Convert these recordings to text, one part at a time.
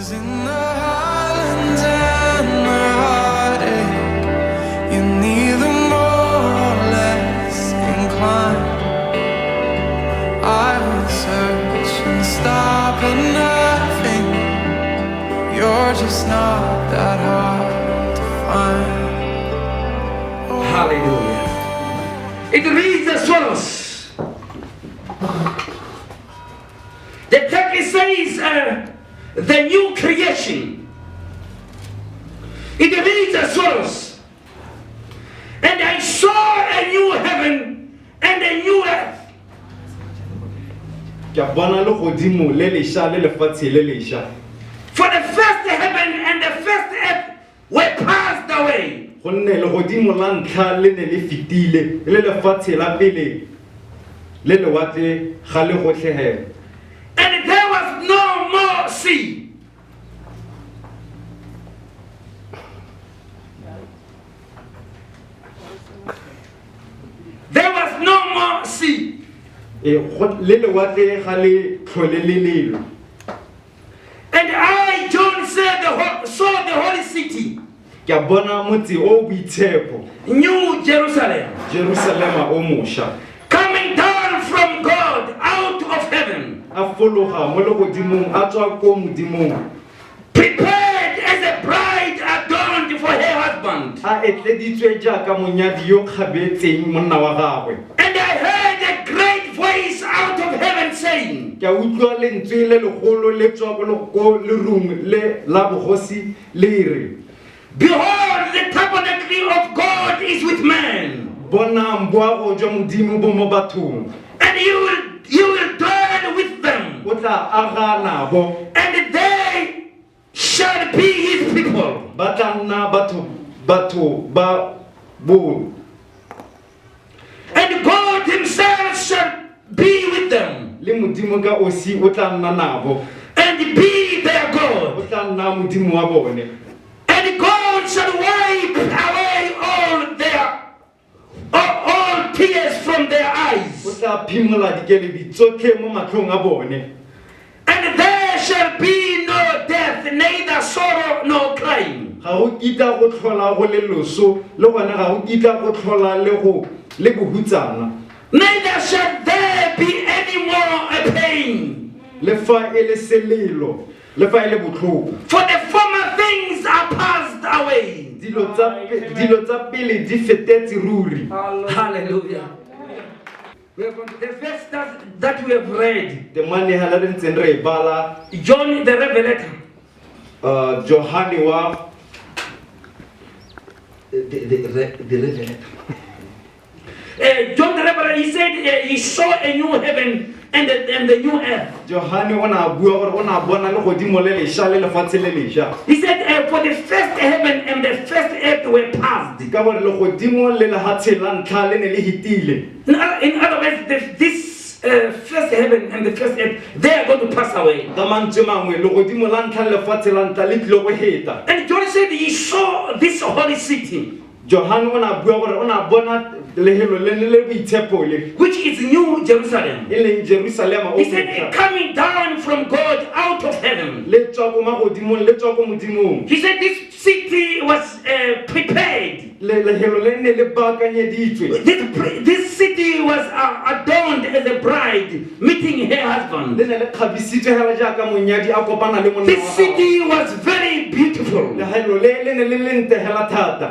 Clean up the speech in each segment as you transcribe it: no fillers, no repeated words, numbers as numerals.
In the highlands and the heartache, you're neither more or less inclined. I will search and stop at nothing. You're just not that hard to find. Hallelujah. It reads as follows. The text says the new creation. It reads as follows. And I saw a new heaven and a new earth. For the first heaven and the first earth were passed away. And there was no more sea. There was no more sea. And I, John, saw the holy city, New Jerusalem, coming down from God out of heaven, prepared as a bride adorned for her husband. And I heard a great voice out of heaven saying, behold, the tabernacle of God is with man, and you will dwell with them, and they shall be his people. And God himself shall be with them, and be their God. And God shall wipe away all tears from their eyes. And there shall be no death, neither sorrow nor crying. Neither shall there be any more pain. For the former things are passed away. Hallelujah. We are going to the verse that we have read. John the Revelator. The Revelator. John the Revelator, he said he saw a new heaven and the new earth. He said for the first heaven and the first earth were passed. In other words, this first heaven and the first earth, they are going to pass away. And John said he saw this holy city, which is New Jerusalem. He said coming down from God out of heaven. He said this city was prepared. This city was adorned as a bride meeting her husband. This city was very beautiful.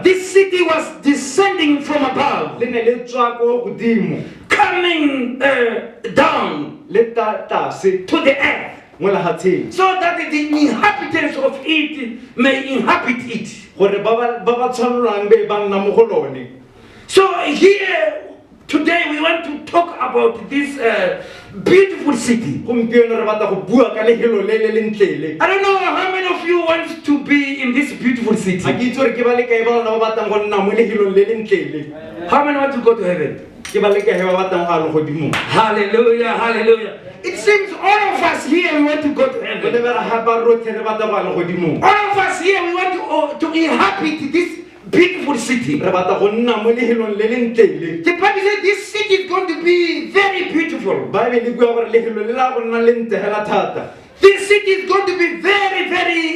This city was descending from above, coming down to the earth, so that the inhabitants of it may inhabit it. So here today we want to talk about this beautiful city. I don't know how many of you want to be in this beautiful city. How many want to go to heaven? Hallelujah, hallelujah. It seems all of us here we want to go to heaven. All of us here we want to inhabit this beautiful city. The Bible says this city is going to be very beautiful. This city is going to be very, very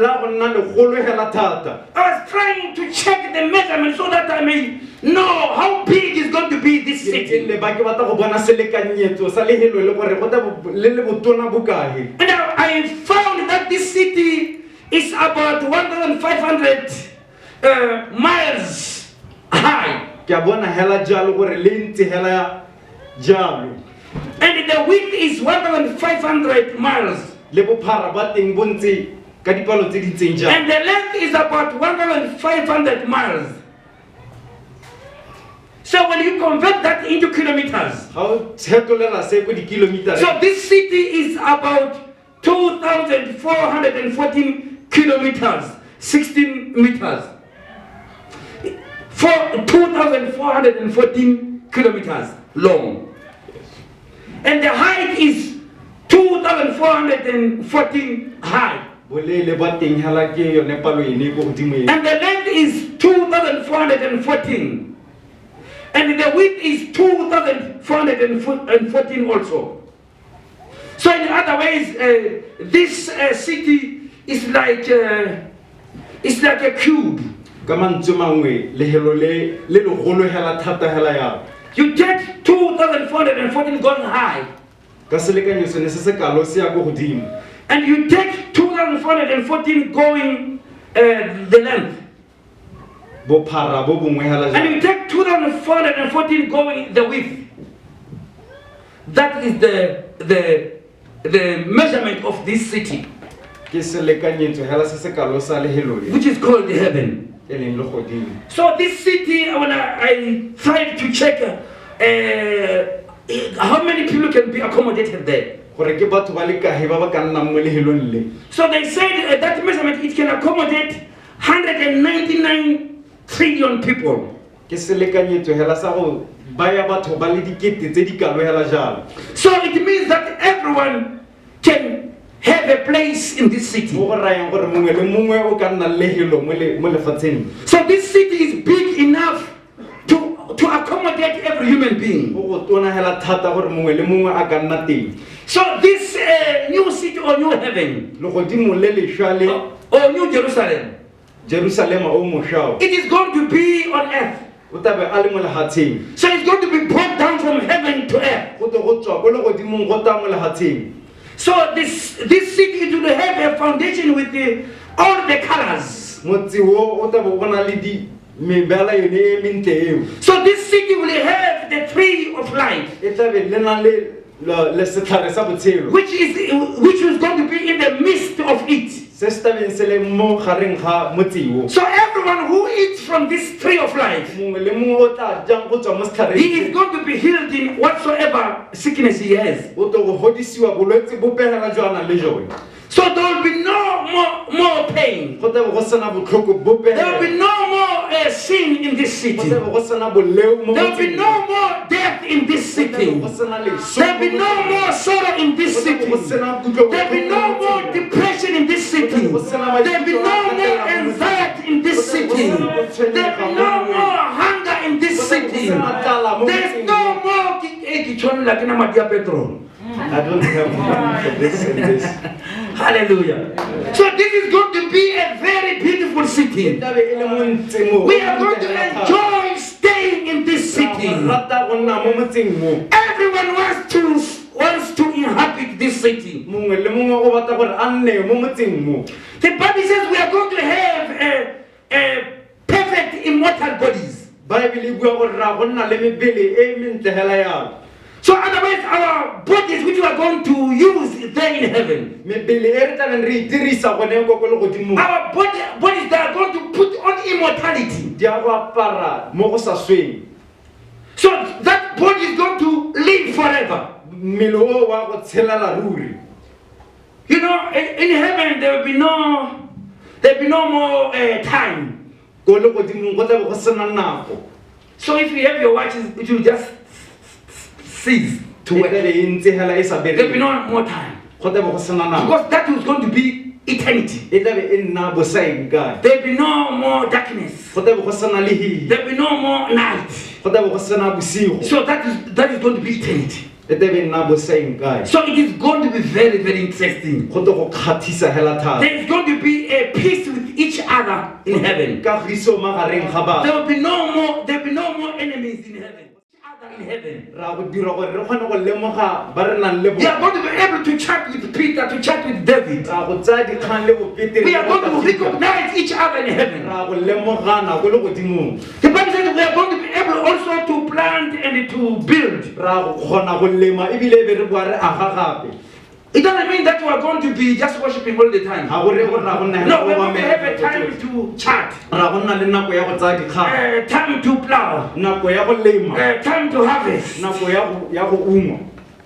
la go nna legolo hela thata. I was trying to check the measurement so that I may know how big is going to be this city. le ba ke batla go bona selekanyetso sa lehelo le gore go tla le botona bokae. And I found that this city is about 1,500 miles high. Ke a bona hela jalo gore le ntse hela jalo. And the width is 1,500 miles. Le bophara ba teng bo ntse ka dipalo tse di ntseng jalo. And the length is about 1,500 miles. So when you convert that into kilometers, Ga o tshetolela se ko dikilometers. so this city is about 2,414 kilometers, 16 meters. 2,414 kilometers long. And the height is 2,414 high. Bolele ba teng hela ke yone palo ene go godimo e. And the length is 2,414. And the width is 2,414 also. So in other ways, this city is like a cube. Ka mantswe mangwe lehelo le legolo hela thata hela ya. You take 2,414 going high, Ka selekanyo ne se kalo se ya go godimo. and you take 2,414 going the length, Bophara bo bongwe hela and jalo. you take 2,414 going the width. That is the measurement of this city, Ke selekanyetso hela se kalo sa lehelo le which is called heaven. e leng le godimo. So this city, when I tried to check how many people can be accommodated there. Gore ke batho ba le kae ba ba ka nnang mo lehelong le. So they said that measurement, it can accommodate 199 trillion people. Ke selekanyetso hela sa go baya batho ba le dikete tse di kalo hela jalo. So it means that everyone can have a place in this city. Mo go rayang gore mongwe le mongwe o ka nna lehelo mo lefatsheng. So this city is big enough to accommodate every human being. Go go tona hela thata gore mongwe le mongwe a ka nna teng. So this new city or new heaven Le godimo le leshwa le or new Jerusalem, Jerusalema o moshao. it is going to be on earth. O tabe a le mo lehatsheng. So it's going to be brought down from heaven to earth. Go go tswa go le godimong go ta mo lehatsheng. So this city, it will have a foundation with all the colors. Motse o o tabe o bona le di mebala yone e mentle eo. So this city will have the tree of life, E tabe le na le setlhare sa botshelo. which is going to be in the midst of it. Se se tabeng se le mo gareng ga motse o. So everyone who eats from this tree of life, Mongwe le mongwe o tla jang go tswa mo setlhareng. he is going to be healed in whatsoever sickness he has. O to go godisiwa bolwetse bo pegela jwana le jone. So there will be no more pain. Go tabe go sena botlhoko bo There will pegela. be no more sin in this Go city. tabe go sena boleu mo There will be motseng. no more death in this Go tabe city. go sena leso There will be mo no motseng. more sorrow in this Go tabe city. go sena kutlo There will be no more depression in this city. There will be no more anxiety in this city. There will be no more hunger in this city. There is no more petrol. I don't have money for this and this. Hallelujah. So this is going to be a very beautiful city. Tabe e le mo ntseng mo. We are going to enjoy staying in this city. Rata go nna mo motseng mo. Everyone wants to inhabit this city. Mongwe le mongwe o batla gore a nne mo motseng mo. The Bible says we are going to have a perfect immortal bodies. Bible e bua gore ra go nna le mebele e mentle hela yalo. So otherwise our bodies which we are going to use there in heaven, Mebele e re tlabeng re e dirisa gone ko le godimo. our bodies they are going to put on immortality. Di a go apara mo go sa sweng. So that body is going to live forever. Mmele o wa go tshelela ruri. You know, in heaven there will be no more time. Ko le godimo go tlabe go sena nako. So if you have your watches, it will just cease to E work. tlabe e ntse hela e sa There will be bereke. no more time. Go tlabe go sena nako. Because that is going to be eternity. E tlabe e nna bosaeng kae. There will be no more darkness. Go tlabe go sena lehihi. There will be no more night. Go tlabe go sena bosigo. So that is going to be eternity. e tebe nna bo sayeng kae So it is going to be very, very interesting. go to go kgathisa hela thata There is going to be a peace with each other in heaven. kagiso magareng ga batho There will be no more enemies in heaven. Each other in heaven. ra go dira gore re kgone go lemoga ba re nang le We are going to be able to chat with Peter, to chat with David. ra go tsaya dikgang le bopete We are going to recognize each other in heaven. ra go lemogana go le godimong The Bible says we are going to be able also to plant and to build. ra go kgona go lema ebile be re bua re aga gape It doesn't mean that we are going to be just worshiping all the time. ga gore gore ra go nna No, we're going to have a time to chat, ra go nna le nako ya go tsaya dikgang time to plow, nako ya go lema time to harvest. nako ya go ungwa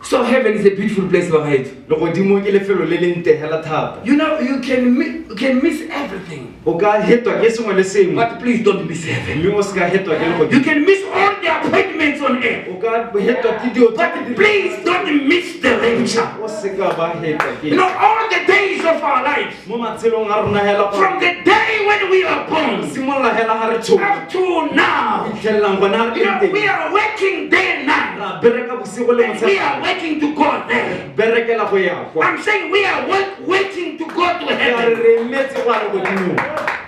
So heaven is a beautiful place of hate. le godimo ke lefelo le leng tegela thata You know, you can miss everything, o ka hetwa ke sengwe le sengwe but please don't miss heaven. mme o se ka hetwa ke le godimo You can miss all the appointments on earth, o ka hetwa ke dio but please don't miss the rapture. o se ka ba hetwa ke You know, all the days of our lives, mo matshelong a rona hela from the day when we are born simolla hela ga re tshoga up to now, fitlhelelang bona re you know, teng we are working day and night. ra bereka bosigo le And we are working to go there. berekela go ya kwa I'm saying we are waiting to go to ya heaven. re emetse go re godimo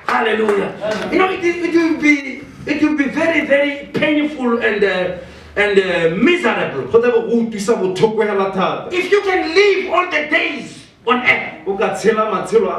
Hallelujah. You know, it will be very, very painful and miserable go tlabe go utlwisa bothoko hela thata if you can live all the days on earth o ka tshela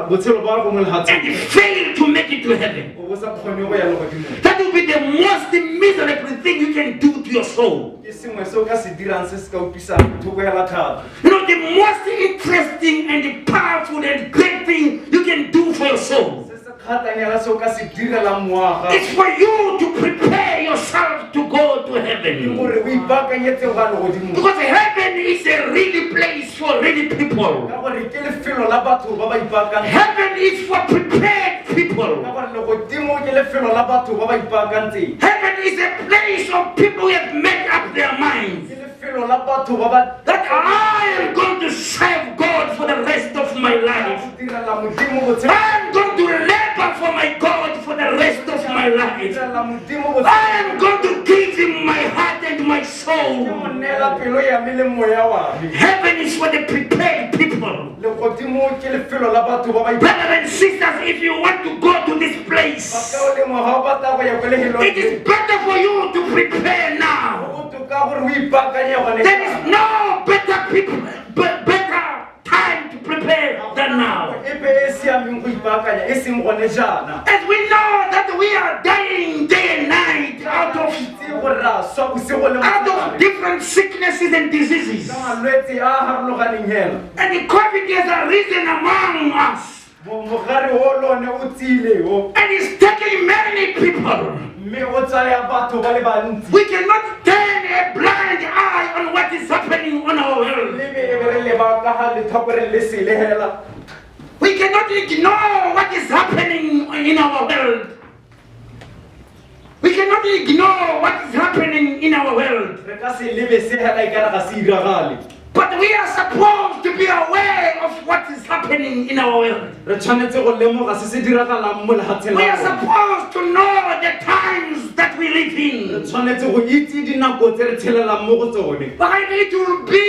botshelo ba gongwe le and gatseng fail to make it to heaven. o bo sa kgone go ya le godimo That will be the most miserable thing you can do to your soul. ke sengwe se o ka se dirang se se ka utlwisang bothoko hela thata You know, the most interesting and powerful and great thing you can do for your soul se se kgatlhang hela se o ka se direlang moaga is for you to prepare yourself to go to heaven. gore o ipaakanyetse go ya le godimo Because heaven is a really place for really people. ka gore ke lefelo la batho ba ba ipaakang Heaven is for prepared ka people. gore le godimo ke lefelo la batho ba ba ipaakantseng Heaven is a place of people who have made up their minds ke lefelo la batho ba ba that I am going to serve God for the rest of my life. direla modimo botshelo I am going to labor for my God for the rest of my life. direla modimo I botshelo am going to give him my heart and my ke soul. mo neela pelo ya me le moya wa me Heaven is for the prepared people. le godimo ke lefelo la batho ba ba Brothers and sisters, if you want to go to this place, ipakao le moga o batla go ya ko lehelong it is better for you to prepare now. go botoka gore o ipaakanye gone There is no better time to prepare than now. epe e siameng go ipaakanya e seng gone jaana As we know that we are dying day and night out of itse gore ra swa bosigo le motshegare different sicknesses and diseases. ka malwetse a a farologaneng hela And the COVID has arisen among us. mogare o lone o tsiileo And it's taking many people. mme o tsaya batho ba le bantsi We cannot turn a blind eye on what is happening on our world. le be e be re leba ka ga letlhakore le sele hela We cannot ignore what is happening in our world. We cannot ignore what is happening in our world. re ka se lebe se hela e kare ga se iragale But we are supposed to be aware of what is happening in our world. re tshwanetse go lemoga se se diragalang mo lehatsheng We la are rona. supposed to know the times that we live re in. tshwanetse go itse dinako tse re tshelelang mo go tsone But it will be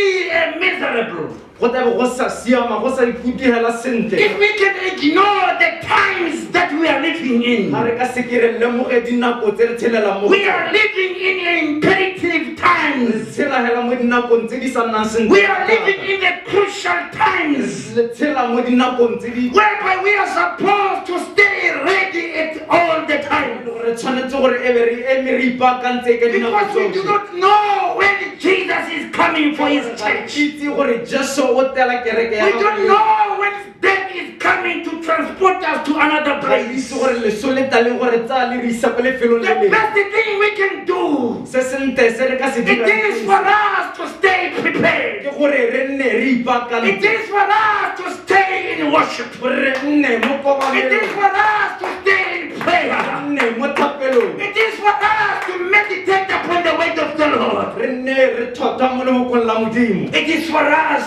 miserable go tlabe go sa siama go sa ikutlwela sentle if we can ignore the times that we are living in. ga re ka se ke re lemoge dinako tse re tshelelang mo go We are tsone living in imperative re times. tshela hela mo dinakong tse di sa nnang sentle We are living in the crucial times re tshela mo dinakong tse di whereby we are supposed to stay ready at all the time. re tshwanetse gore e be re eme re ipaakantse ka dinako Because we do tsotlhe not know when Jesus is coming for his church. itse gore jesu o tela kereke ya We don't know when death is coming to transport us to another ga place. itse gore leso le tla le gore tsaya le re isa ko lefelong le The lengwe best thing we can do, se sente se re ka se it is for us to stay ke prepared. gore re nne re It ipaakantse is for us to stay in worship. gore re nne mo It is kobanelong for us to stay in prayer. nne mo thapelong It is for us to meditate upon the word of the Lord. re nne re thota mo lebokong la modimo It is for us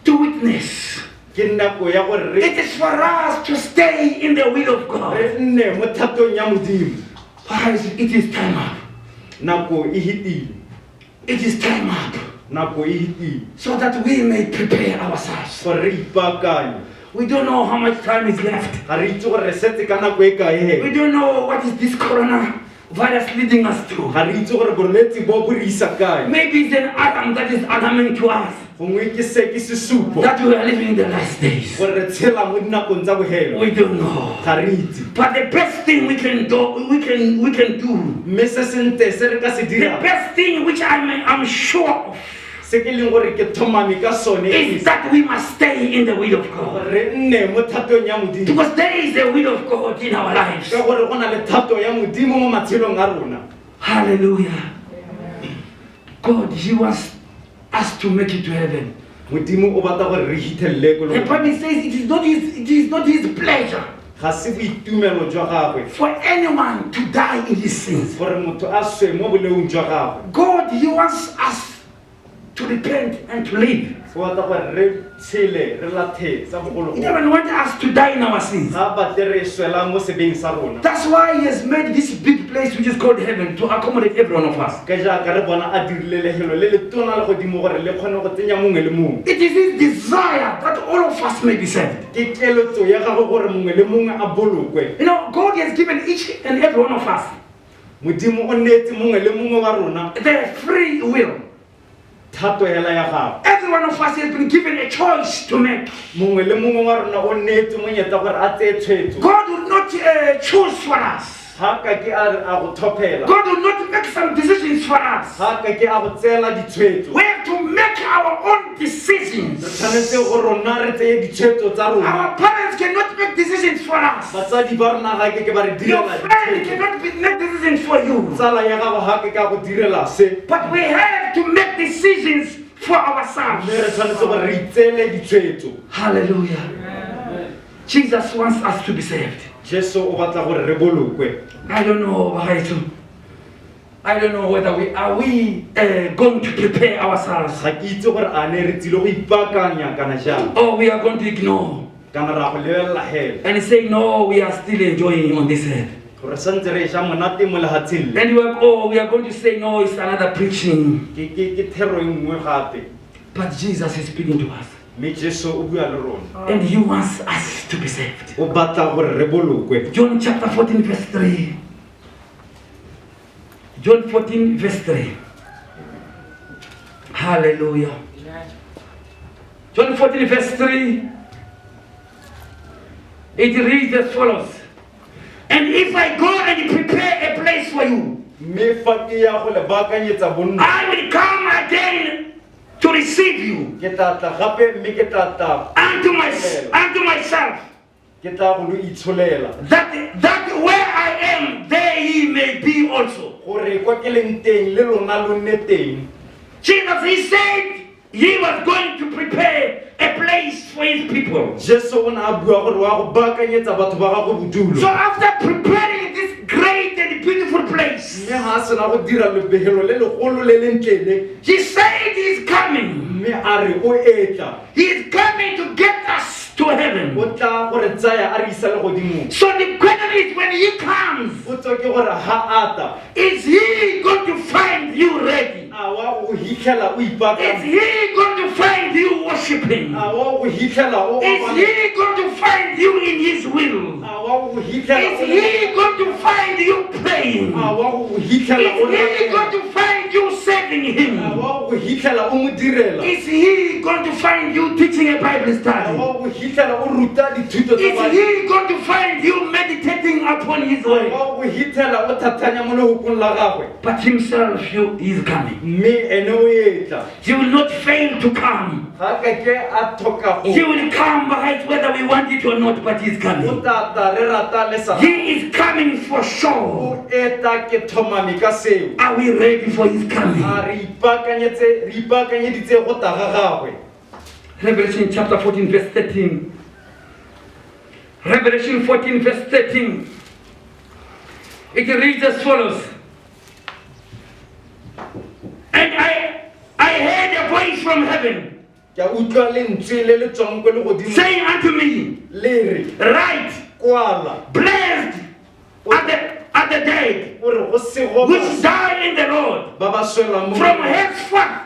to witness. ke nako ya gore It is for us to stay in the will of God. re nne mo thatong ya modimo Guys, it is time up. nako e hitile It is time up. nako e hitile so that we may prepare ourselves. gore re ipaakanye. We don't know how much time is left. Ga re itse gore re setse ka nako e kae he. We don't know what is this coronavirus leading us to. Ga re itse gore bolwetse bo bo re isa kae. Maybe it's an alarm that is alarming to us Gongwe ke sesupo that we are living in the last days. gore re tshela mo dinakong tsa bogelo. We don't know. Ga re itse. But the best thing we can do, Mme se sente se re ka se the dira best thing which I'm sure of, se ke leng gore ke thomame ka sone is that we must stay in the will of God. re nne mo thatong ya modimo Because there is a will of God in our lives. ka gore go na le thato ya modimo mo matshelong a rona. Hallelujah. God, He wants us to make it to heaven. Modimo o batla gore re hitlhelele ko The Bible says it is not His pleasure ga se boitumelo jwa gagwe for anyone to die in his sins. gore motho a swe mo boleong jwa gagwe. God, He wants us to repent and to live. O batla gore re tshele re lathe sa He bogologolo doesn't want us to die in our sins. ga batle re swela mo sebeng sa rona. That's why He has made this big place which is called heaven to accommodate every one of us. ka jaaka re bona a dirile legelo le le tona le godimo gore le kgone go tsenya mongwe le mongwe. It is His desire that all of us may be saved. Ke keletso ya gagwe gore mongwe le mongwe a bolokwe. You know, God has given each and every one of us Modimo o neetse mongwe le mongwe wa rona the free will. thato hela ya gagwe. Every one of us has been given a choice to make. Mongwe le mongwe wa rona o neetse monyetla gore a tseye tshwetso. God will not choose for us. Ha ka ke a go thopela. God will not make some decisions for us. Ha ka ke a go tseela ditshwetso. We have to make our own Re decisions. tshwanetse go rona re tseye ditshwetso tsa rona. Our parents cannot make decisions for us. Batsadi ba rona ga ke ba re Your direla friend ditshwetso. cannot make decisions for you. Tsala ya gago ga ke ka go direla se. But we have to make decisions for ourselves. Mme re tshwanetse gore re itseele ditshwetso. Hallelujah. Jesus wants us to be saved. Jesu o batla gore re bolokwe. I don't know, I don't know whether we going to prepare ourselves Ga ke itse gore a ne re tsile go ipaakanya kana jang or we are going to ignore kana ra go lebelela hela and say no, we are still enjoying on this earth. gore santse re ja monate mo lehatsheng le. And we are going to say no, it's another preaching. Ke thero e nngwe gape. But Jesus is speaking to us Mme Jesu o bua le rona. and He wants us to be saved. O batla gore re bolokwe. John chapter 14 verse 3. John 14 verse 3. Hallelujah. John 14 verse 3. It reads as follows. And if I go and prepare a place for you, Mme fa ke ya go le baakanyetsa bonna I will come again to receive you ke tla tla gape mme ke tla tla unto myself, ke tla go lo itsholela that where I am, there ye may be also. gore kwa ke leng teng le lona lo nne teng. Jesus, He said He was going to prepare a place for His people. Jesu o ne a bua gore wa go baakanyetsa batho ba gago bodulo. So after preparing this great and beautiful place, Mme ga a sena go dira lebegelo le legolo le le ntlele He said He's coming. mme a re o etla He is coming to get us to heaven. o tla gore tsaya a re isa le godimong. So the question is, when He comes, Potso ke gore ha ata is He going to find you ready? a wa go hitlhela o Is ipaakanya He going to find you worshiping? a wa go hitlhela o Is He going to find you in His will? a wa go hitlhela Is He going to find you praying? a wa go Is hitlhela o He going to find you serving a Him? wa go hitlhela o mo direla Is He going to find you teaching a Bible a study? wa go hitlhela o ruta dithuto tsa Is Bible. He going to find you meditating upon His A word? wa go hitlhela o thathanya mo lehokong la gagwe But Himself, He is coming. mme ene o etla He will not fail to come. ga ka ke a thoka He go will come, right, whether we want it or not, but He's o coming. tata re rata le sa He is coming for sure. o eta ke thomame ka seo. Are we ready for His coming? A re ipaakanyeditse go ta ga gagwe. Revelation chapter 14 verse 13. Revelation 14 verse 13. It reads as follows. And I heard a voice from heaven Ke a utlwa lentswe le le tswang ko legodimo saying unto me, le re Write, kwala blessed are the dead o re go sego which die in the Lord ba ba swela mo from henceforth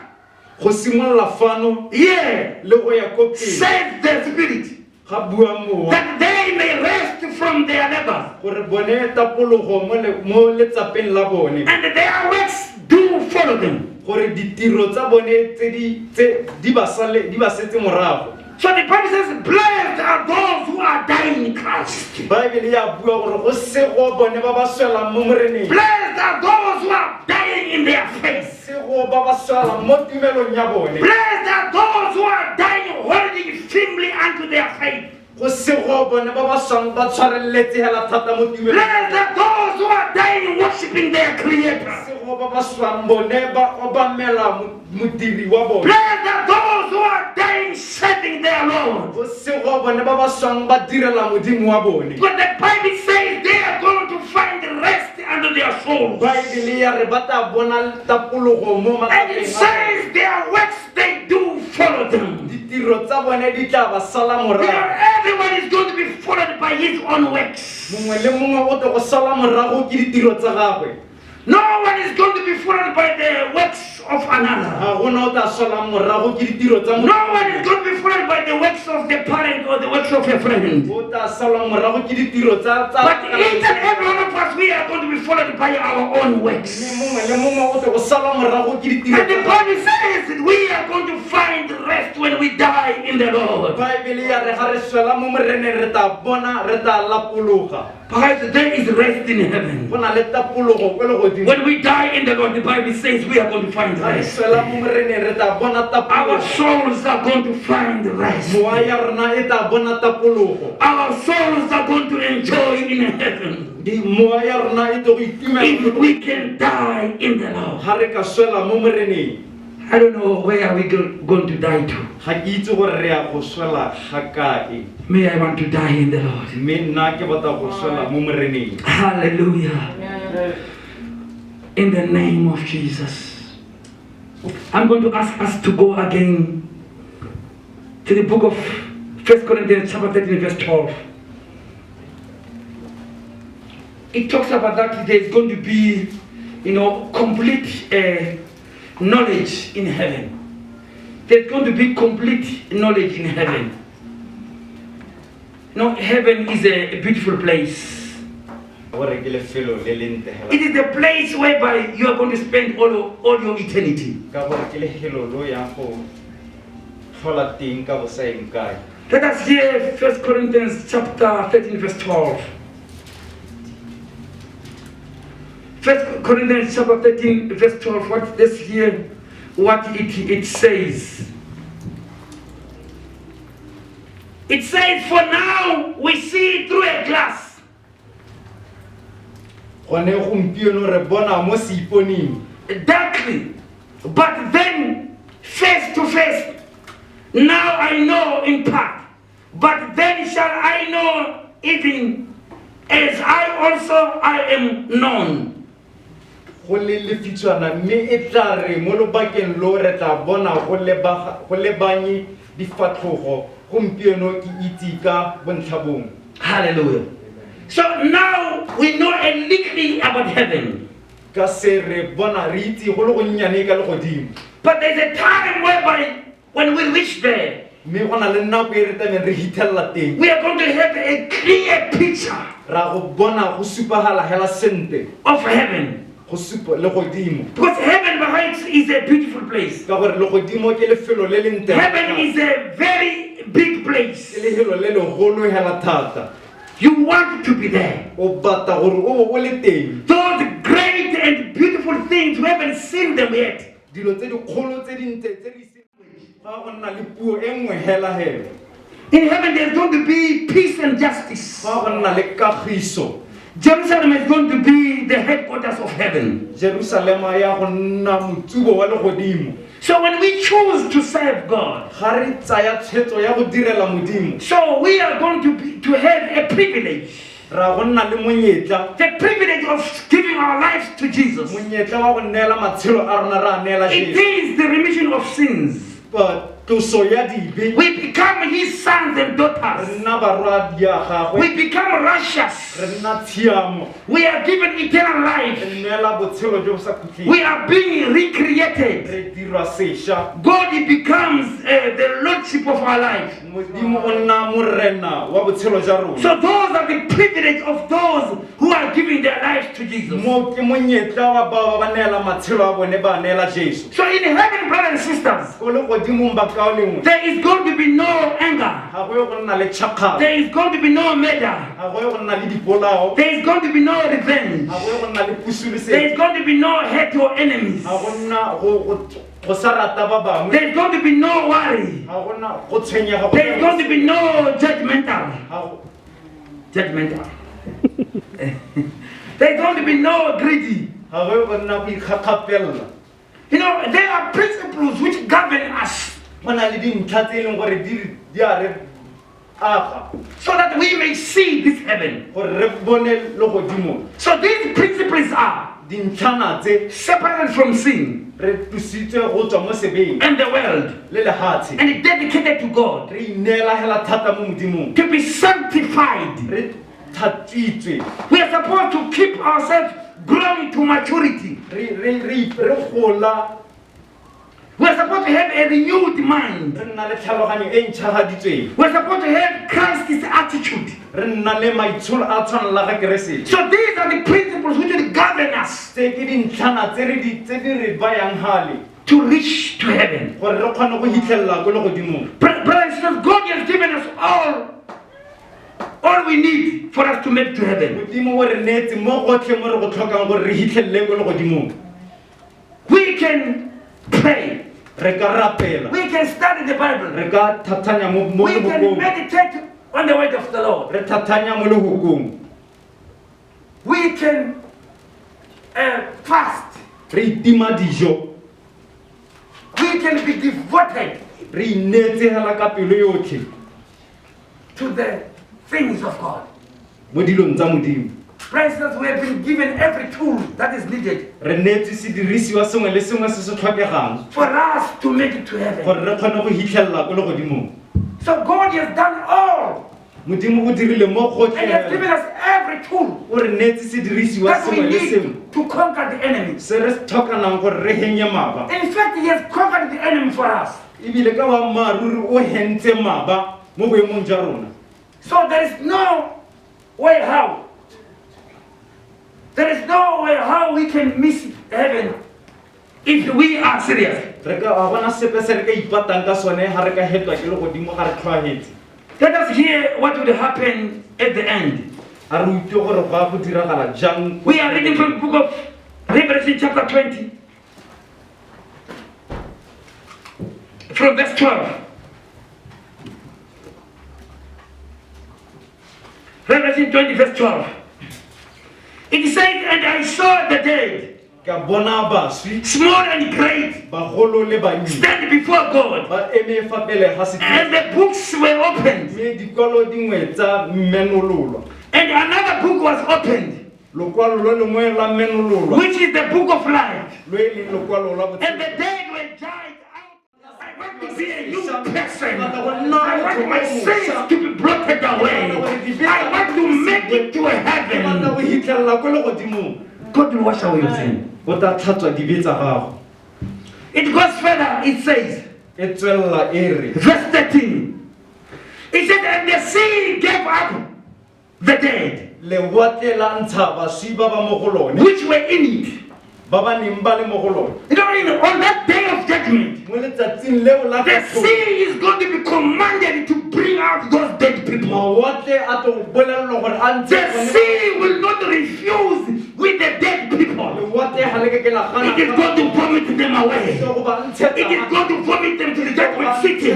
go simolla fano Yeah. le go ya ko pele Says the Spirit. ga bua mowa That they may rest from their labors. gore bone tapologo mo letsapeng la bone And their works do follow them. gore ditiro tsa bone di ba setse morago. So the Bible says, blessed are those who are dying in Christ. Bible ya bua gore go sego bone ba ba swelang mo moreneng Blessed are those who are dying in their faith. sego ba ba swelang mo tumelong ya bone Blessed are those who are dying holding firmly unto their faith. go sego bone ba ba swang ba tshwarelletse hela thata mo tumelong Blessed are those who are dying worshiping their Creator. sego ba ba swang bone ba obamela modiri wa bone Blessed are those who are dying serving their Lord. go sego bone ba ba swang ba direla modimo wa bone. But the Bible says they are going to find rest under their souls. Bible ya re ba ta bona tapologo mo And it matsapeng a bone. says their works they do follow them. Ditiro tsa bone di tla ba sala morago Everyone is going to be followed by his own works. mongwe le mongwe o tlo go sala morago ke ditiro tsa gagwe No one is going to be followed by the works of another. ga gona o tla sala morago ke ditiro tsa No one is going to be followed by the works of the parent or the works of a friend. o tla sala morago ke ditiro tsa But each and every one of us, we are going to be followed by our own works. mongwe le mongwe o tlo go sala morago ke ditiro And the tsa Bible says that we are going to find rest when we die in the Lord. Bible ya re ga re swela mo moreneng re tla bona re tla lapologa Because there is rest in heaven. go na le tapologo ko le godimo When we die in the Lord, the Bible says we are going to find ga re rest. swela mo moreneng re tla bona Our tapologo souls are going to find rest. mowa ya rona e tla bona tapologo Our souls are going to enjoy in heaven. mowa ya rona e tlo go itumela If we can die in the Lord. ga re ka swela mo moreneng I don't know where are we going to die to. ga ke itse gore re ya go swela ga kae May I want to die in the Lord. mme nna ke batla go swela mo moreneng Hallelujah. In the name of Jesus. I'm going to ask us to go again to the book of 1 Corinthians chapter 13 verse 12. It talks about that there's going to be, complete knowledge in heaven. There's going to be complete knowledge in heaven. Heaven is a beautiful place. gore ke lefelo le le ntegela It is the place whereby you are going to spend all your eternity. ka gore ke lefelo lo yang go tlhola teng ka go sa eng kae Let us hear 1 Corinthians chapter 13 verse 12. 1 Corinthians chapter 13 verse 12. Let's hear what it says. It says, for now we see through a glass. gone gompieno re bona mo seiponeng Darkly, but then face to face. Now I know in part, but then shall I know even as I am known. go le lefitshwana mme e tla re mo lobakeng lo re tla bona go lebanye difatlogo gompieno ke itse ka bontlhabong Hallelujah. So now we know a little about heaven. ka se re bona re itse go le gonnyane ka le godimo But there's a time whereby when we reach there, mme go na le nako e re tabeng re hithelela teng we are going to have a clear picture ra go bona go supagala hela sente of heaven. go supa le godimo Because heaven behind is a beautiful place. ka gore le godimo ke lefelo le le ntle Heaven is a very big ke place. lefelo le legolo hela thata You want to be there. o batla gore o bo o le teng Those great and beautiful things, we haven't seen them yet. dilo tse dikgolo tse dintle tse di seng ga go nna le puo e nngwe hela hela In heaven, there's going to be peace and justice. ga go nna le kagiso Jerusalem is going to be the headquarters of heaven. Jerusalema ya go nna motsubo wa le godimo So when we choose to serve God, ga re tsaya tshwetso ya go direla modimo so we are going to have a privilege. ra go nna le monyetla The privilege of giving our lives to Jesus. monyetla wa go neela matshelo a rona ra neela It Jesu is the remission of sins. but tloso ya dibe We become his sons and re daughters. nna barwadi ya gagwe We become righteous. re nna tshiamo We are given eternal re life. neela botshelo jo bo sa khutleng We are being recreated. re dirwa sešwa God he becomes the lordship of our life. modimo o nna morena wa botshelo ja rona So those are the privilege of those who are giving their lives to Jesus. mo ke monyetla wa bao ba neela matshelo a bone ba neela jesu So in heaven, brothers and sisters, ko le godimong ba kao lengwe there is going to be no anger. ga go ye go nna le tšhakgalo There is going to be no murder. ga go ye go nna le dipolao There is going to be no revenge. ga go ye go nna le There pusulosetso is going to be no hate or enemies. ga go nna go sa rata ba bangwe There is going to be no worry. ga go nna go tshwenyega There is going to be no judgmental. Ga go- Judgmental. There is going to be no greedy. ga go ye go nna go ikgakgapelela You know, there are principles which govern us go na le dintlha tse e leng gore di a re aga so that we may see this heaven. gore re bone le godimo So these principles are dintlhana tse separated from sin re tusitswe go tswa mo sebeng and the world le lehatshe and dedicated to God, re ineela hela thata mo modimong to be sanctified. re thatsitswe We are supposed to keep ourselves growing to maturity. re gola We are supposed to have a renewed mind. re nna le tlhaloganyo e ntšhagaditsweng We are supposed to have Christ's attitude. re nna le maitsholo a tshwana la ga keresete So these are the principles which will govern us tse ke dintlhana tse di re bayang gale to reach to heaven. gore re kgone go hitlhelela ko le godimong Brothers and sisters, God has given us all we need for us to make to heaven. modimo o re neetse mo gotlhe mo re go tlhokang gore re hitlhelele ko le godimong We can pray. re ka rapela We can study the Bible. re ka thathanya mo We can lehokong meditate on the word of the Lord. re thathanya mo lehokong We can fast. re itima dijo We can be devoted re ineetse hela ka pelo yotlhe to the things of God. mo dilong tsa modimo Brothers, we have been given every tool that is needed re neetse sedirisiwa sengwe le sengwe se se tlhokegang for us to make it to heaven. gore re kgone go hitlhelela ko le godimong So God has done all modimo o dirile mo and He has given gotlhe us every tool o re neetse sedirisiwa that we sengwe le sengwe need to conquer the enemy. se re tlhokanang gore re henye maba In fact, He has conquered the enemy for us. ebile ka boammaaruri o hentse maba mo boemong jwa rona So there is no way how. There is no way how we can miss heaven if we are serious. re ka a bona sepe se re ka ipatang ka sone ga re ka hetwa ke le godimo ga re tlhoagetse Let us hear what will happen at the end. a re utlwe gore go a go diragala jang We are reading from the book of Revelation chapter 20. From verse 12. Revelation 20 verse 12. It says, and I saw the dead, ka bona baswi small and great, bagolo le bannye stand before God. ba eme fa pele ga And setiro the books were opened. mme dikwalo dingwe tsa mmenololwa And another book was opened, lokwalo lo lengwe la mmenololwa which is the book of life. lo e leng lokwalo la And botshelo the dead were judged out. I want to be a new person. I want my sins to be blotted away. I want to make it to ke batla heaven. go hitlhelela ko le godimong God will wash away your sin. go tla tlhatswa dibe tsa gago It goes further, it says, e tswelela e re verse 13. It said, and the sea gave up the dead, lewatle la ntsha baswi ba ba mo go lone which were in it. ba ba neng ba le mo go lone You know, on that day of judgment, mo letsatsing leo la the katlholo, sea is going to be commanded to bring out those dead people. mawatle a tlo bolelelwa gore a ntshe The sea will not refuse with the dead people. lewatle ga le ke ke la gana It is going to vomit them away. go ba ntshetsa It is going to vomit them to the judgment city.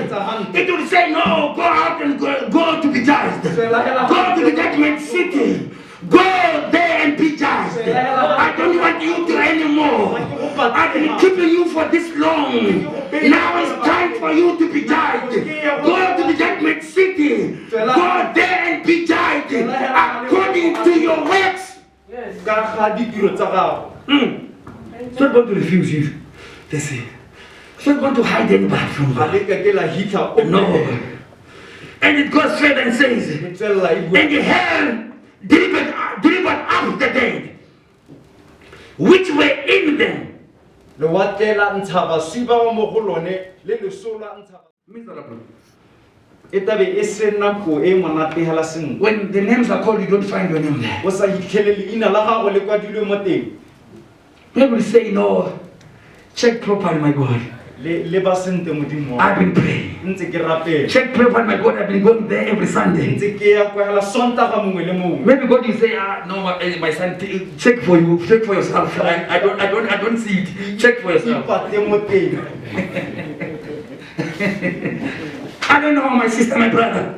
It will say, no, go out and go to be judged. Go to the judgment city. Go there and be judged. I don't want you to anymore. I've been keeping you for this long. Now it's time for you to be judged. Go to the judgment city. Go there and be judged according to your works. ka ga ditiro tsa gago It's not going to refuse you. They say, It's not going to hide anybody from ga le God. ka ke la hitla o No. And it goes further and says, e tswella e bua and hell delivered up the dead, which were in them. lewatle la ntsha baswi ba ba mo go lone le leso la ntsha e tabe e se nako e monate hela sentle When the names are called, you don't find your name there. o sa hitlhele leina la gago le kwadilwe mo teng People say, no, check properly, my God. le ba sente modimo wa I've been praying. ntse ke rapela Check properly, my God. I've been going there every Sunday. ntse ke ya kwa hela sontaga mongwe le mongwe Maybe God will say, no, my son, check for you, check for yourself. I don't see it. Check for yourself. ipate mo teng I don't know, my sister, my brother.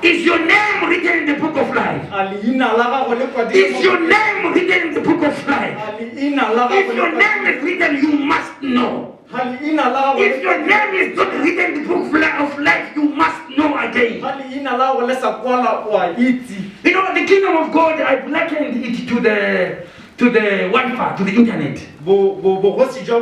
Is your name written in the book of life? a leina la gago le kwadilwe Is your name written in the book of life? a leina la If gago your name is written, you must know. ha leina la gago If your name is not written in the book of life, you must know again. ha leina la gago le sa kwala o a itse You know, the kingdom of God, I've likened it to the Wi-Fi, to the internet. bogosi jwa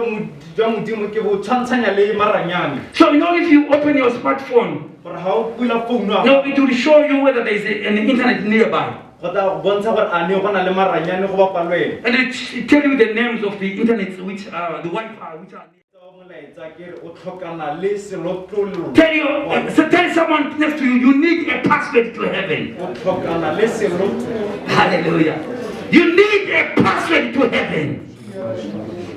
modimo ke bo tshwantshanya le maranyane So, you know, if you open your smartphone, gore ga o pula founu ya no, it will show you whether there is an internet nearby. go tla bontsha gore a ne go na le maranyane go bapa le wena And it tell you the names of the internet, which are the Wi-Fi, which are near. molaetsa ke re o tlhokana le selotlolo Tell someone next to you, you need a password to heaven. o tlhokana le selotlolo Hallelujah. You need a password to heaven.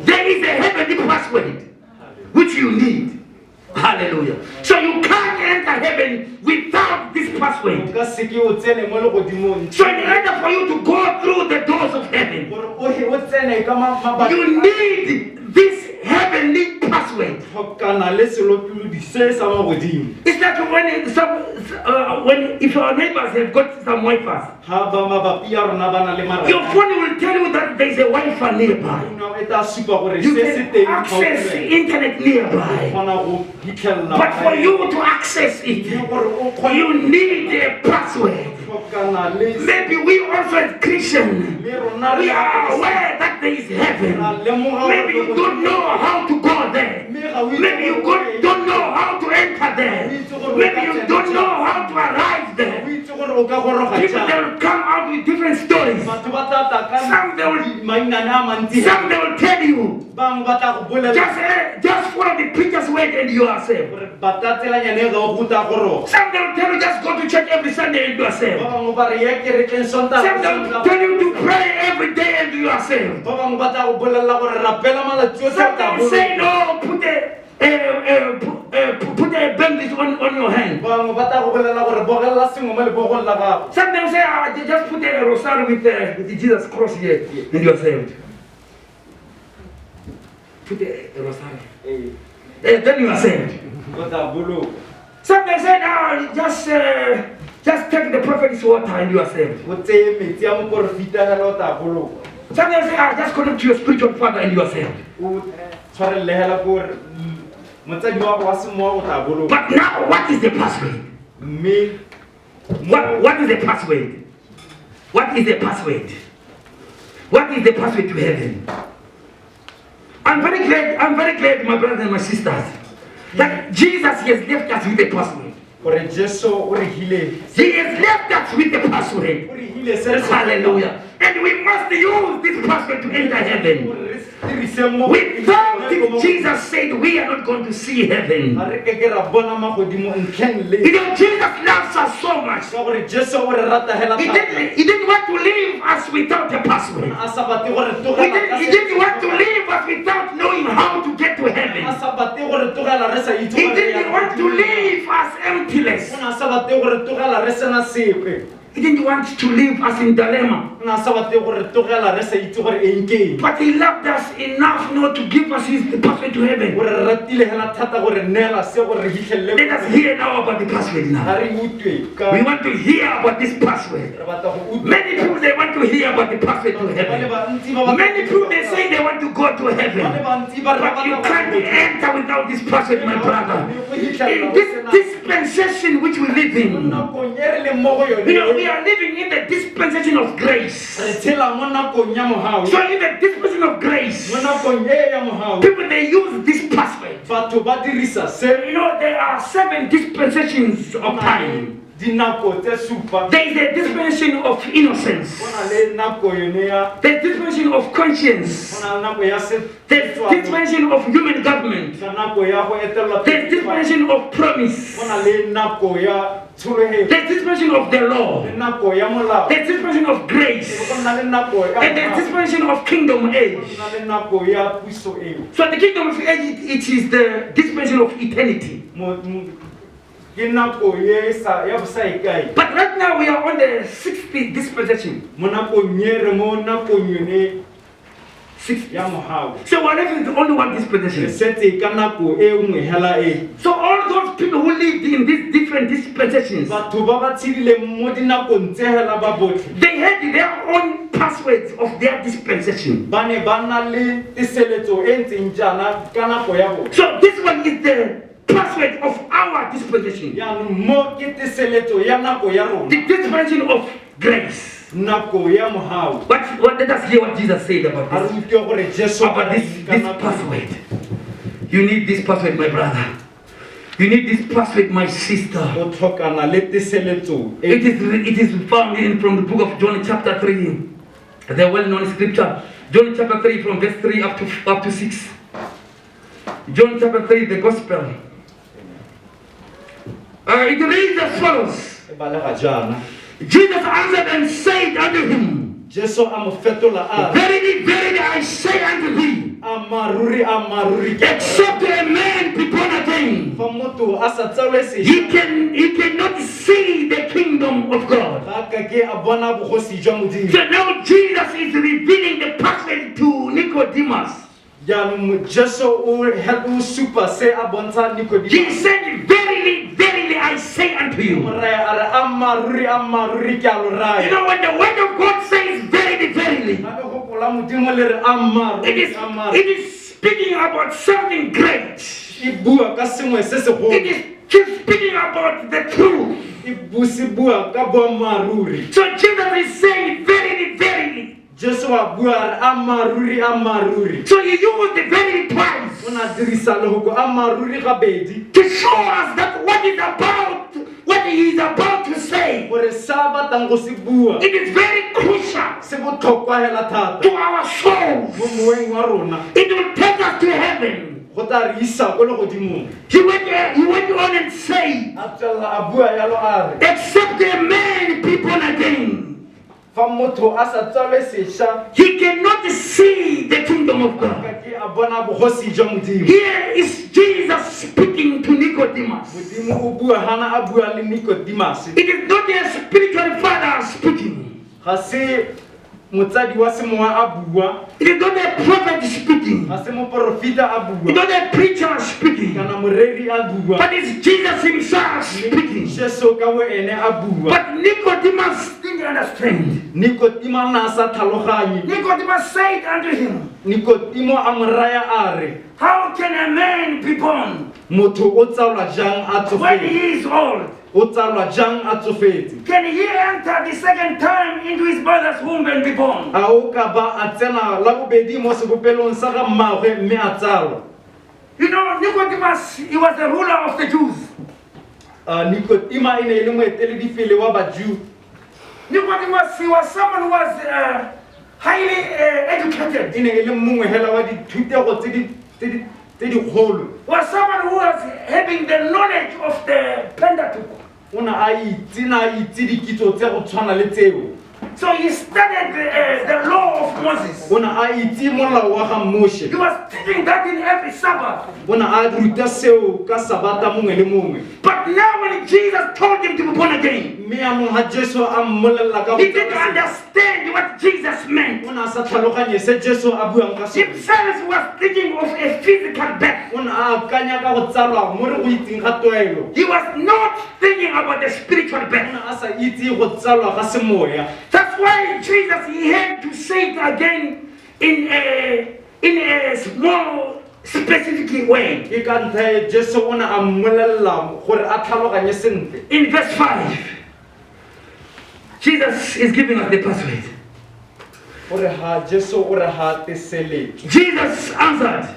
There is a heavenly password which you need. Hallelujah. So you can't enter heaven without this password. ka seke o tsene mo legodimong So in order for you to go through the doors of heaven, gore o tsene ka mabaka you need this heavenly password. tlhokana le selotlolo se sa magodimo It's like when if your neighbors have got some Wi-Fi, ga ba mabapi ya rona ba na le your maranyane phone will tell you that there is a Wi-Fi nearby. e tla supa gore You se se can teng access gaufi internet nearby. kgona go fitlhelela But for you to access it, gore o kgone you need a password. tlhokana le Maybe we also as Christians, le rona we are aware that there is heaven. Maybe you don't know how to go there. Maybe you don't know how to enter there. Maybe you don't know how to arrive o there. itse gore o ka goroga People, they jang will come out with different stories. batho ba tla tla ka Some they will- mainane a mantsi Some they will tell you, bangwe ba tla go bolela just follow the preacher's word and you are saved. gore ba tla tselanyane e ga o ruta goroga Some they will tell you, just go to church every Sunday and you are saved. ba bangwe ba re ya kerekeng sontaga Some they will tell you to pray every day and you are saved. ba bangwe ba tla go bolelela gore rapela malatsi otlhe o Some tla they will say, no, put a bandage on your hand. bangwe ba tla go bolelela gore bogelela sengwe mo lebogong la gago Some they will say, just put a rosary with the Jesus cross here and you are saved. Put a rosary. Then you are saved. o tla boloka Some they say, no, just take the prophet's water and you are saved. o tseye metsi a moporofita fela o tla boloka Some they say, just connect to your spiritual father and you are saved. o tshwarelele fela kore motsadi wa go wa semowa o tla boloka But now, what is the password? mme What is the password? What is the password? What is the password to heaven? I'm very glad, my brothers and my sisters, that Jesus has left us with a password. gore jesu o re hile He has left us with a password. o re hile se re se Hallelujah. And we must use this password to enter heaven. gore re dirise mo Without it, Jesus said we are not going to see heaven. ga re ke ke ra bona magodimo ntlheng le You know, Jesus loves us so much. ka gore jesu o re rata fela thata He didn't want to leave us without a password. a sa batle gore He didn't want to leave us without knowing how to get to a heaven. sa batle gore togela re sa itse He gore re ya didn't want to leave us emptyless. o na sa batle gore togela re sena sepe He didn't want to leave us in dilemma. o na sa batle gore togela re sa itse gore eng ke eng But he loved us enough not to give us the password to heaven. gore re ratile fela thata gore neela se gore re hitlhelele Let us hear now about the password ga now. re utlwe ka We want to hear about this password. re batla go utlwa Many people, they want to hear about the password to ba le heaven. bantsi ba batla Many people, they say they want to go to ba le heaven. bantsi ba re But you can't enter without this password, my brother. In this dispensation which we live in, nakong e re leng mo go yone you know, we are living in the dispensation of grace. re tshela mo nakong ya mogau So in the dispensation of grace, mo nakong e ya mogau people they use this password. batho ba dirisa se You know, there are 7 dispensations of time. dinako tse supa There is a dispensation of innocence. go na le nako yone ya There's dispensation of conscience. go na le nako ya There's dispensation of human government. ka nako ya go etelwa There's dispensation of promise. go na le nako ya tshologelo There's dispensation of the law. le nako ya molao There's dispensation of grace. go na le nako ya And there's dispensation of kingdom age. go na le nako ya puso eo So the kingdom of age, it is the dispensation of eternity. ke nako ye sa ya bosa ikai But right now we are on the 60th dispensation. mo nakong ye re mo nakong yone 60th. ya mogau So what if it's only one re dispensation? setse ka nako e nngwe hela e So all those people who lived in these different dispensations, batho ba ba tshedileng mo dinakong tse hela ba botlhe they had their own passwords of their dispensation. ba ne ba na le tiseletso e ntseng jaana ka nako ya bone So this one is the password of our dispensation. yaanong mo ke tiseletso ya nako ya rona The dispensation of grace. nako ya mogau What let us hear what Jesus said about a re this. utlwe gore jesu About this password. You need this password, my brother. You need this password, my sister. o tlhokana le tiseletso It is found in from the book of John chapter 3. The well-known scripture. John chapter 3 from verse 3 up to 6. John chapter 3, the gospel. It reads as follows. e balega jaana Jesus answered and said unto him, jesu a mo fetola a re Verily, verily, I say unto thee, a maruri ke except a man be born again, fa motho a sa tsalwe he sešwa cannot see the kingdom of God. ga ka ke a bona bogosi jwa modimo So now Jesus is revealing the password to Nicodemus. jaanong jesu o supa se a bontsha He nikodimo said, Verily, verily, I say unto you. moraya a re a maruri ke a lo You raya know, when the word of God says, Verily, verily, gape gopola modimo le re a it is speaking about something great. e bua ka sengwe se segolo It is just speaking about the truth. se bua ka boammaaruri So Jesus is saying, Verily, verily. jesu a bua a re a maruri So he used the verily twice o na dirisa lehoko a maruri gabedi to show us that what he is about to say, gore sa batang go se bua it is very crucial se botlhokwa hela thata to our souls. mo moeng wa rona It will take us to heaven. go tla re isa ko legodimong He went on and said, a tswelela a bua yalo a re except a man be born again, fa motho a sa tswalwe sešwa he cannot see the kingdom of God. ka ke a bona bogosi jwa modimo Here is Jesus speaking to Nicodemus. modimo o bua hana a bua le nikodimase It is not a spiritual father speaking. ga se motsadi wa semowa a bua It is not a prophet speaking. ga se moporofita a It's bua not a preacher speaking. kana moreri a bua But it's Jesus himself speaking. jesu ka bo ene a bua But Nicodemus didn't understand. nikodimo na sa tlhaloganye Nicodemus said unto him, nikodimo a mo raya a re how can a man be born motho o tsalwa jang a when tsofetse he is old? o tsalwa jang a tsofetse Can he enter the second time into his mother's womb and be born? a o ka ba a tsena la bobedi mo sebopelong sa ga mmaagwe mme a tsalwa You know, Nicodemus, he was the ruler of the Jews. nikodima e ne e le moeteledipele wa bajuu Nicodemus, he was someone who was highly educated. e ne e le mongwe hela wa dithutego tse dikgolo Was someone who was having the knowledge of the Pentateuch. o ne a itse dikitso tse go tshwana le tseo So he studied the law of Moses. o ne a itse molao wa ga moshe He was teaching that in every Sabbath. o ne a ruta seo ka sabata mongwe le mongwe But now when Jesus told him to be born again, mme yaanong ga jesu a mmolelela ka he didn't understand what Jesus meant. o ne a sa tlhaloganye se jesu a buang ka sone Himself was thinking of a physical birth. o ne a akanya ka go tsalwa mo re go itseng ga tlwaelo He was not thinking about the spiritual o birth. ne a sa itse go tsalwa ga semoya That's why Jesus, he had to say it again in a small, specific way. ke ka ntlha e jesu o ne a mmolelela gore a tlhaloganye sentle In verse 5, Jesus is giving us the password. Ore ha Jesu ore ha teseletso. Jesus answered,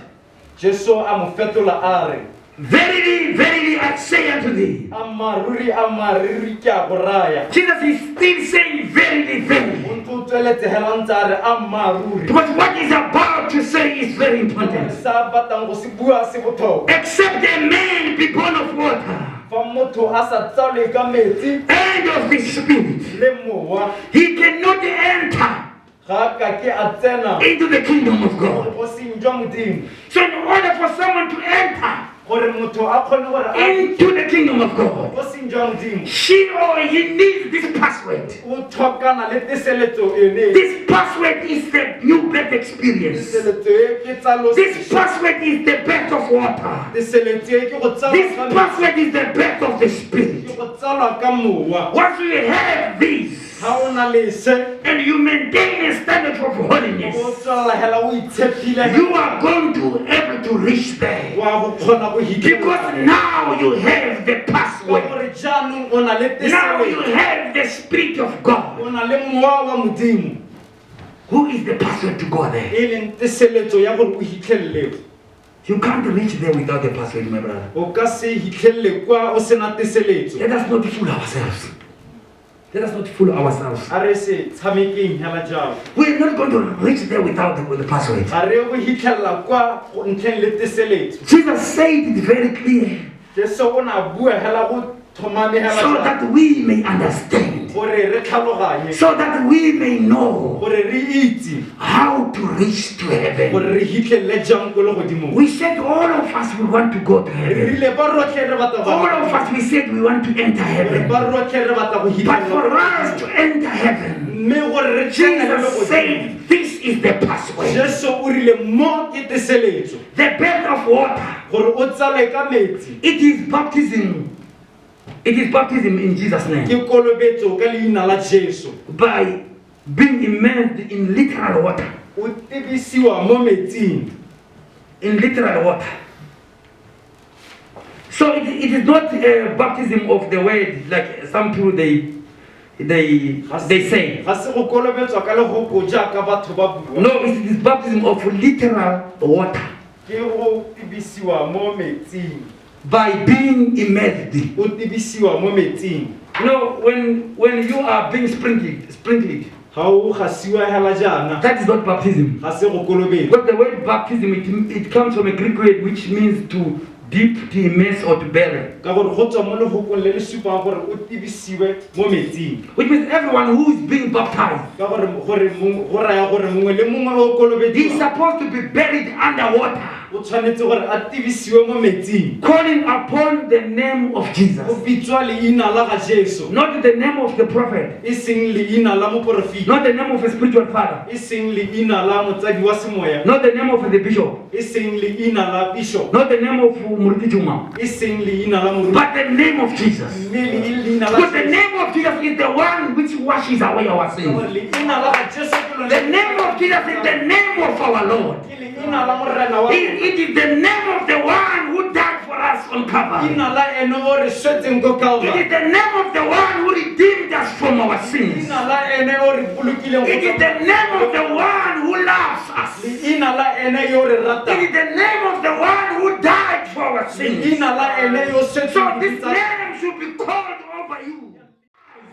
Jesu a mo fetola a re, verily, verily, I say unto thee. amaruri ke a go raya. Jesus is still saying, verily, verily. O ntse o tsweletse hela ntse a re amaruri. Because what he's about to say is very important. Sa batang go se bua se botlhokwa. Except a man be born of water Fa motho a sa tsalwe ka metsi and of the Spirit, le mowa, he cannot enter ga ka ke a tsena into the kingdom of God. go seng jwa modimo. So in order for someone to enter Gore motho a kgone gore a into the kingdom of God, go seng jwa modimo, she or he needs this password. o tlhokana le teseletso ene. This password is the new birth experience. Teseletso e ke tsalo. This password is the birth of water. Teseletso e ke go This tsalwa ka metsi, password is the birth of the Spirit. ke go tsalwa ka mowa. Once you have this Ha o na le se and you maintain a standard of o holiness, tswala hela o itshepile, you are going to able to reach there. wa go kgona go Because hitlhela. now you have the Ka password. gore jaanong o na le Now you teseletso, have the Spirit of God. o na le mowa wa modimo, Who is the password to go there? e leng teseletso ya gore o hitlhelele. You can't reach there without the password, my brother. O ka se hitlhelele kwa o sena teseletso. Let us not fool ourselves. Let us not fool ourselves. A re se tshamekeng hela jalo. We're not going to reach there without the password. A re go hitlhelela kwa go ntlheng le teseletso. Jesus said it very clear Jesu o na bua hela go thomame hela so jalo, that we may understand, gore re tlhaloganye, so that we may know gore re itse, how to reach to gore heaven. re hitlhelele jang ko le godimo. We said all of us we want to go to Re heaven. rile ba rotlhe re batla All of us we said we want to enter heaven. ba rotlhe re batla go But for hitlhelela. us to enter heaven, Mme gore re tsene le Jesus godimo. said this is the password. Jesu o rile mo ke teseletso, The birth of water. gore o tsale ka metsi. It is baptism. It is baptism in Jesus' name. Ke kolobetso ka leina la Jesu. By being immersed in literal water. O tebisiwa mo metsing. In literal water. So it is not a baptism of the word like some people they say. Ga se go kolobetswa ka legoko jaaka batho ba bua. No, it is baptism of literal water. Ke go tebisiwa mo metsing. By being immersed. O tebisiwa mo metsing. You know, when you are being sprinkled, Ha o gasiwa hela jana, that is not baptism. ga se go kolobetsa. But the word baptism, it comes from a Greek word which means to dip, to immerse, or to bury. Ka gore go tswa mo legokong le le supang gore o tebisiwe mo metsing. Which means everyone who is being baptized, Ka gore go raya gore mongwe le mongwe o he is kolobediwa supposed to be buried underwater, o tshwanetse gore a tebisiwe mo metsing. calling upon the name of Go Jesus. bitswa leina la ga Jesu, Not the name of the prophet, e seng leina la moporofita, not the name of a spiritual father, e seng leina la motsadi wa semoya, not the name of the bishop, e seng leina la bishop, not the name of Muriti Juma, e seng leina la moruti, but the name of Jesus. mme leina la Because the Jesu. name of Jesus is the one which washes away our Ka sins. gore leina la ga Jesu ke lone- The name of Jesus is the name of our Lord. ke leina la morena wa It is the name of the one who died for us on Calvary. leina la ene o re swetseng ko It Calvary. is the name of the one who redeemed us from our sins. Leina la ene o re bolokileng It is the name of the one who loves us. It leina la ene yo re is ratang, the name of the one who died for our sins. leina la ene yo So swetseng this ditsa- name should be called over you,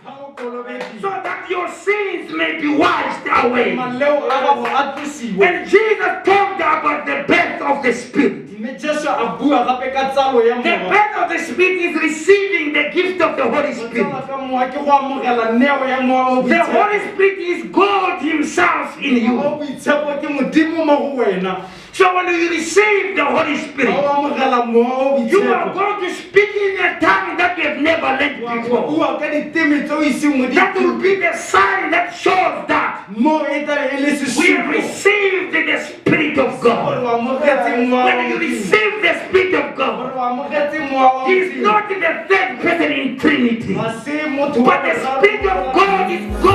Ha o kolobedi, so that your sins may be washed away. maleo a gago a tlosiwe. When Jesus talked about the birth of the Spirit, Mme Jesu a bua gape ka tsalo ya the mowa. birth of the Spirit is receiving the gift of the Holy Go Spirit. tsala ka mowa ke go amogela neo ya mowa o The boitshepo. Holy Spirit is God Himself in Mowa you. o boitshepo ke modimo mo go wena. So when you receive the Holy Ha Spirit, o amogela mowa o you are boitshepo, going to speak in a tongue that you have never learned wa go before. bua ka diteme tse o iseng mo That will dithutong. be the sign that shows that Mo e tla e le we have sesupo received the Spirit of gore God. o amogetse mowa wa When you Modimo. receive the Spirit of Gore God, o amogetse mowa wa He is Modimo. not the third person in Trinity, Ga se motho wa but the boraro. Spirit of God is God